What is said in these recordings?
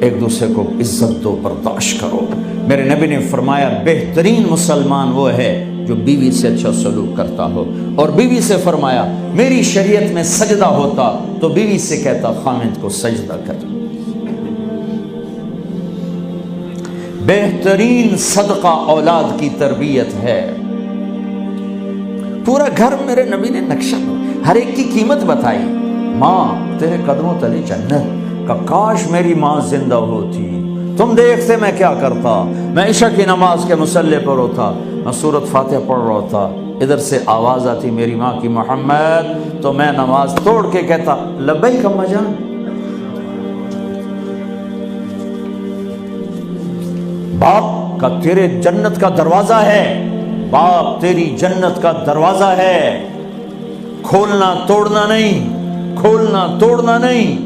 ایک دوسرے کو عزت دو، برداشت کرو۔ میرے نبی نے فرمایا بہترین مسلمان وہ ہے جو بیوی سے اچھا سلوک کرتا ہو، اور بیوی سے فرمایا میری شریعت میں سجدہ ہوتا تو بیوی سے کہتا خامند کو سجدہ کر۔ بہترین صدقہ اولاد کی تربیت ہے۔ پورا گھر میرے نبی نے نقشہ، ہر ایک کی قیمت بتائی۔ ماں تیرے قدموں تلے جنت، کا کاش میری ماں زندہ ہوتی، تم دیکھتے میں کیا کرتا، میں عشاء کی نماز کے مصلی پر ہوتا، میں سورۃ فاتحہ پڑھ رہا تھا، ادھر سے آواز آتی میری ماں کی محمد، تو میں نماز توڑ کے کہتا لبیک اماں جان۔ باپ کا تیرے جنت کا دروازہ ہے، باپ تیری جنت کا دروازہ ہے، کھولنا توڑنا نہیں، کھولنا توڑنا نہیں،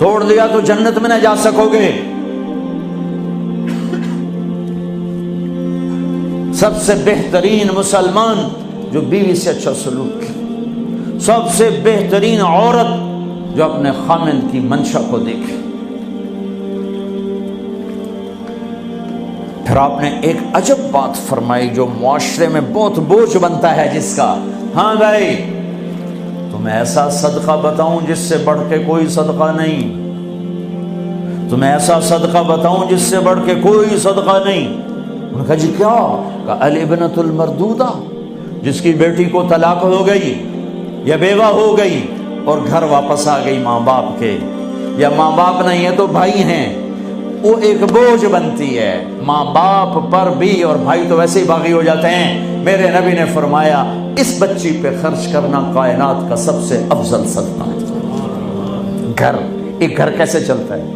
توڑ دیا تو جنت میں نہ جا سکو گے۔ سب سے بہترین مسلمان جو بیوی سے اچھا سلوک کی، سب سے بہترین عورت جو اپنے خامند کی منشا کو دیکھے۔ پھر آپ نے ایک عجب بات فرمائی جو معاشرے میں بہت بوجھ بنتا ہے جس کا، ہاں بھائی تمہیں ایسا صدقہ بتاؤں جس سے بڑھ کے کوئی صدقہ نہیں، تمہیں ایسا صدقہ بتاؤں جس سے بڑھ کے کوئی صدقہ نہیں۔ انہوں نے کہا جی کیا؟ کہا الابنۃ المردودہ، جس کی بیٹی کو طلاق ہو گئی یا بیوہ ہو گئی اور گھر واپس آ گئی ماں باپ کے، یا ماں باپ نہیں ہے تو بھائی ہیں، وہ ایک بوجھ بنتی ہے ماں باپ پر بھی، اور بھائی تو ویسے ہی باغی ہو جاتے ہیں۔ میرے نبی نے فرمایا اس بچی پہ خرچ کرنا کائنات کا سب سے افضل صدقہ ہے۔ گھر، ایک گھر کیسے چلتا ہے؟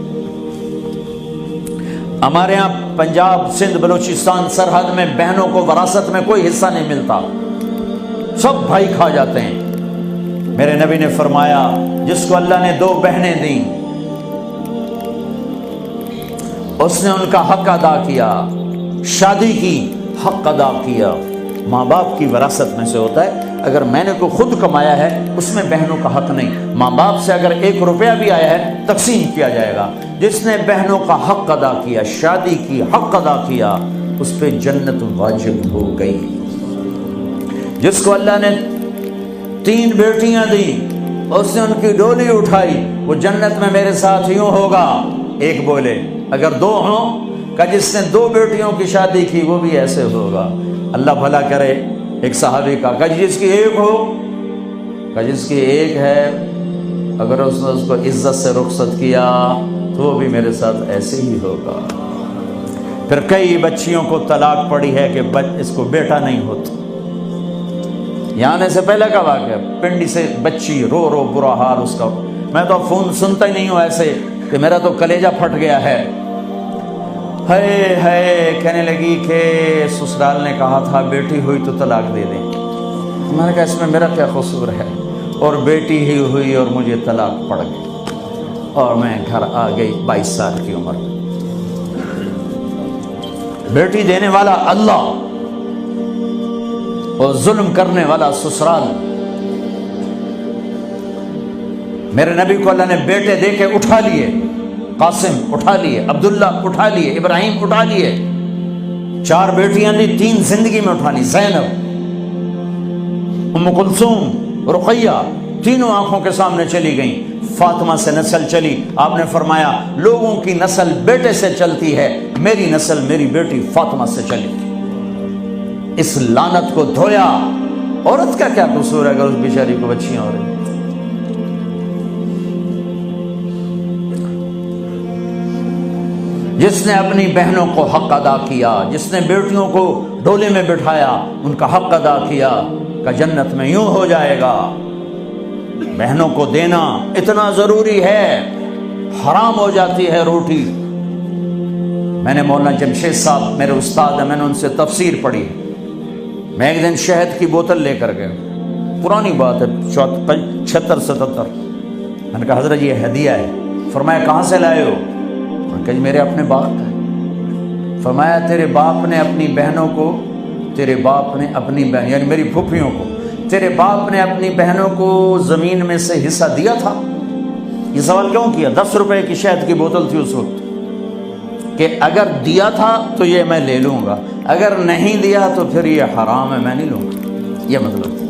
ہمارے ہاں پنجاب سندھ بلوچستان سرحد میں بہنوں کو وراثت میں کوئی حصہ نہیں ملتا، سب بھائی کھا جاتے ہیں۔ میرے نبی نے فرمایا جس کو اللہ نے 2 بہنیں دیں اس نے ان کا حق ادا کیا، شادی کی حق ادا کیا۔ ماں باپ کی وراثت میں سے ہوتا ہے، اگر میں نے کوئی خود کمایا ہے اس میں بہنوں کا حق نہیں، ماں باپ سے اگر 1 روپیہ بھی آیا ہے تقسیم کیا جائے گا۔ جس نے بہنوں کا حق ادا کیا، شادی کی حق ادا کیا، اس پہ جنت واجب ہو گئی۔ جس کو اللہ نے 3 بیٹیاں دی، اس نے ان کی ڈولی اٹھائی، وہ جنت میں میرے ساتھ یوں ہوگا۔ ایک بولے اگر 2 ہوں، کہ جس نے 2 بیٹیوں کی شادی کی وہ بھی ایسے ہوگا۔ اللہ بھلا کرے۔ ایک صحابی کا کہ جس کی 1 ہو، کہ جس کی 1 ہے، اگر اس نے اس کو عزت سے رخصت کیا تو وہ بھی میرے ساتھ ایسے ہی ہوگا۔ پھر کئی بچیوں کو طلاق پڑی ہے کہ اس کو بیٹا نہیں ہوتا۔ یہاں آنے سے پہلے کا واقعہ، پنڈی سے بچی رو رو برا حال اس کا، میں تو فون سنتا ہی نہیں ہوں ایسے کہ میرا تو کلیجہ پھٹ گیا ہے۔ ہے کہنے لگی کہ سسرال نے کہا تھا بیٹی ہوئی تو طلاق دے دیں۔ میں نے کہا اس میں میرا کیا قصور ہے، اور بیٹی ہی ہوئی اور مجھے طلاق پڑ گئی، اور میں گھر آ گئی 22 سال کی عمر میں۔ بیٹی دینے والا اللہ اور ظلم کرنے والا سسرال۔ میرے نبی کو اللہ نے بیٹے دے کے اٹھا لیے، قاسم اٹھا لیے، عبداللہ اٹھا لیے، ابراہیم اٹھا لیے، 4 بیٹیاں دی، 3 زندگی میں اٹھا لی، زینب، ام کلثوم، رقیہ، تینوں آنکھوں کے سامنے چلی گئیں۔ فاطمہ سے نسل چلی، آپ نے فرمایا لوگوں کی نسل بیٹے سے چلتی ہے، میری نسل میری بیٹی فاطمہ سے چلی۔ اس لعنت کو دھویا۔ عورت کا کیا قصور ہے اگر اس بیچاری کو بچیاں ہو رہی؟ جس نے اپنی بہنوں کو حق ادا کیا، جس نے بیٹیوں کو ڈولے میں بٹھایا، ان کا حق ادا کیا، کہ جنت میں یوں ہو جائے گا۔ بہنوں کو دینا اتنا ضروری ہے، حرام ہو جاتی ہے روٹی۔ میں نے مولانا جمشید صاحب میرے استاد ہیں، میں نے ان سے تفسیر پڑھی۔ میں ایک دن شہد کی بوتل لے کر گیا، پرانی بات ہے 76-77۔ میں نے کہا حضرت یہ ہدیہ ہے۔ فرمایا کہاں سے لائے ہو؟ کہ میرے اپنے باپ ہے۔ فرمایا تیرے باپ نے اپنی بہنوں کو، تیرے باپ نے اپنی بہن یعنی میری پھوپھیوں کو، تیرے باپ نے اپنی بہنوں کو زمین میں سے حصہ دیا تھا؟ یہ سوال کیوں کیا؟ 10 روپے کی شہد کی بوتل تھی اس وقت، کہ اگر دیا تھا تو یہ میں لے لوں گا، اگر نہیں دیا تو پھر یہ حرام ہے، میں نہیں لوں گا، یہ مطلب